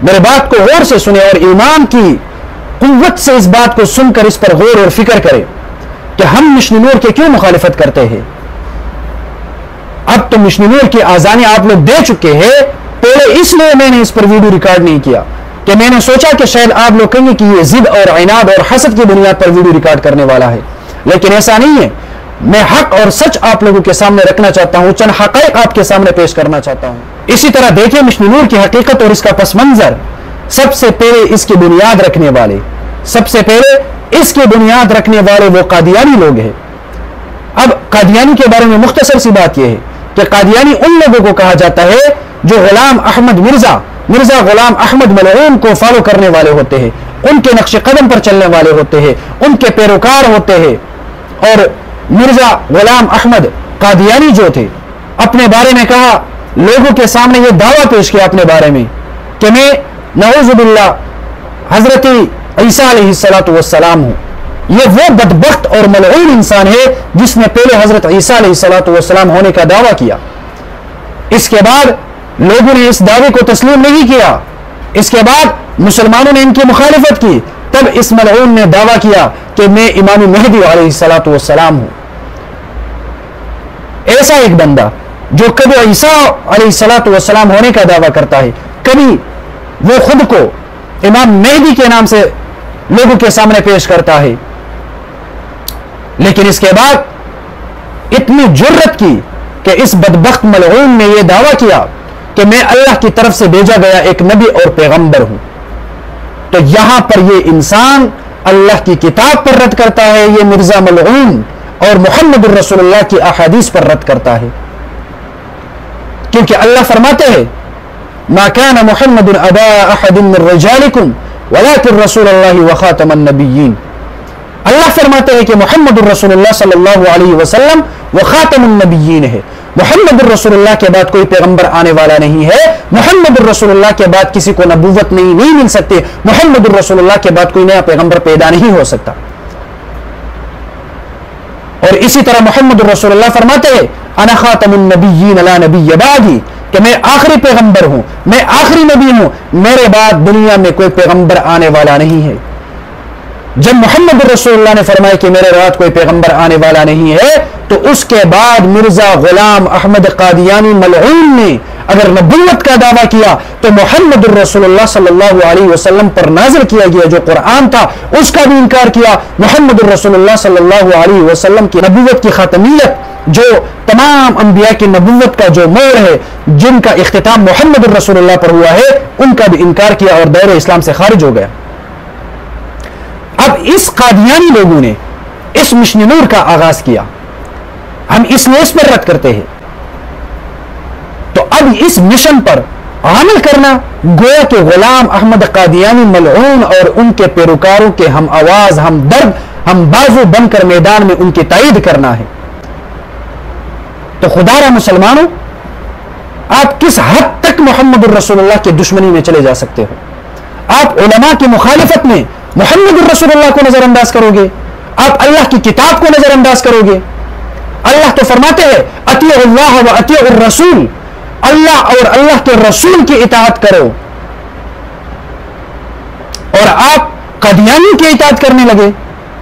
میرے بات کو غور سے سنے اور ایمان کی قوت سے اس بات کو سن کر اس پر غور اور فکر کرے کہ ہم مشن نور کے کیوں مخالفت کرتے ہیں. اب تو مشن نور کی آزانی آپ لوگ دے چکے ہیں. پہلے اس لیے میں نے اس پر ویڈیو ریکارڈ نہیں کیا کہ میں نے سوچا کہ شاید آپ لوگ کہیں کہ یہ ضد اور عناد اور حسد کی بنیاد پر ویڈیو ریکارڈ کرنے والا ہے، لیکن ایسا نہیں ہے. میں حق اور سچ آپ لوگوں کے سامنے رکھنا چاہتا ہوں، چند حقائق آپ کے سامنے پیش کرنا چاہتا ہوں. اسی طرح دیکھیں مشن نور کی حقیقت اور اس کا پس منظر. سب سے پہلے اس کی بنیاد رکھنے والے وہ قادیانی لوگ ہیں. اب قادیانی کے بارے میں مختصر سی بات یہ ہے کہ قادیانی ان لوگوں کو کہا جاتا ہے جو غلام احمد مرزا غلام احمد ملعون کو فالو کرنے والے ہوتے ہیں، ان کے نقش قدم پر چلنے والے ہوتے ہیں، ان کے پیروکار ہوتے ہیں. اور مرزا غلام احمد قادیانی جو تھے اپنے بارے میں کہا، لوگوں کے سامنے یہ دعویٰ پیش کیا اپنے بارے میں کہ میں نعوذ باللہ حضرت عیسیٰ علیہ السلام ہوں. یہ وہ بدبخت اور ملعون انسان ہے جس نے پہلے حضرت عیسیٰ علیہ السلام ہونے کا دعویٰ کیا. اس کے بعد لوگوں نے اس دعوے کو تسلیم نہیں کیا. اس کے بعد مسلمانوں نے ان کی مخالفت کی. تب اس ملعون نے دعویٰ کیا کہ میں امام مہدی علیہ السلام ہوں. ایسا ایک بندہ جو کبھی عیسیٰ علیہ السلام ہونے کا دعویٰ کرتا ہے، کبھی وہ خود کو امام مہدی کے نام سے لوگوں کے سامنے پیش کرتا ہے، لیکن اس کے بعد اتنی جرت کی کہ اس بدبخت ملعون نے یہ دعویٰ کیا کہ میں اللہ کی طرف سے بھیجا گیا ایک نبی اور پیغمبر ہوں. تو یہاں پر یہ انسان اللہ کی کتاب پر رد کرتا ہے، یہ مرزا ملعون، اور محمد الرسول اللہ کی احادیث پر رد کرتا ہے. کیونکہ اللہ فرماتے ہیں ما كان محمد ابا احد من رجالكم ولكن رسول اللہ وخاتم النبیین. اللہ فرماتے ہیں کہ محمد الرسول اللہ صلی اللہ علیہ وسلم وہ خاتم النبیین ہے. محمد الرسول اللہ کے بعد کوئی پیغمبر آنے والا نہیں ہے. محمد الرسول اللہ کے بعد کسی کو نبوت نہیں مل سکتی. محمد الرسول اللہ کے بعد کوئی نیا پیغمبر پیدا نہیں ہو سکتا. اور اسی طرح محمد الرسول اللہ فرماتے ہیں انا خاتم النبیین لا نبی بعدی، کہ میں آخری پیغمبر ہوں، میں آخری نبی ہوں، میرے بعد دنیا میں کوئی پیغمبر آنے والا نہیں ہے. جب محمد الرسول اللہ نے فرمایا کہ میرے بعد کوئی پیغمبر آنے والا نہیں ہے، تو اس کے بعد مرزا غلام احمد قادیانی ملعون نے اگر نبوت کا دعویٰ کیا تو محمد الرسول اللہ صلی اللہ علیہ وسلم پر نازل کیا گیا جو قرآن تھا اس کا بھی انکار کیا. محمد الرسول اللہ صلی اللہ علیہ وسلم کی نبوت کی ختمیت، جو تمام انبیاء کی نبوت کا جو موڑ ہے، جن کا اختتام محمد الرسول اللہ پر ہوا ہے، ان کا بھی انکار کیا اور دائرہ اسلام سے خارج ہو گیا. اب اس قادیانی لوگوں نے اس مشن نور کا آغاز کیا، ہم اس لیے اس پر رد کرتے ہیں. تو اب اس مشن پر عمل کرنا گویا کہ غلام احمد قادیانی ملعون اور ان کے پیروکاروں کے ہم آواز، ہم درد، ہم بازو بن کر میدان میں ان کی تائید کرنا ہے. تو خدا را مسلمانوں، آپ کس حد تک محمد الرسول اللہ کی دشمنی میں چلے جا سکتے ہو؟ آپ علماء کی مخالفت میں محمد الرسول اللہ کو نظر انداز کرو گے؟ آپ اللہ کی کتاب کو نظر انداز کرو گے؟ اللہ تو فرماتے ہیں اطیعوا اللہ و اطیعوا الرسول، اللہ اور اللہ کے رسول کی اطاعت کرو، اور آپ قادیانی کی اطاعت کرنے لگے،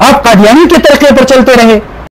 آپ قادیانی کے طریقے پر چلتے رہے.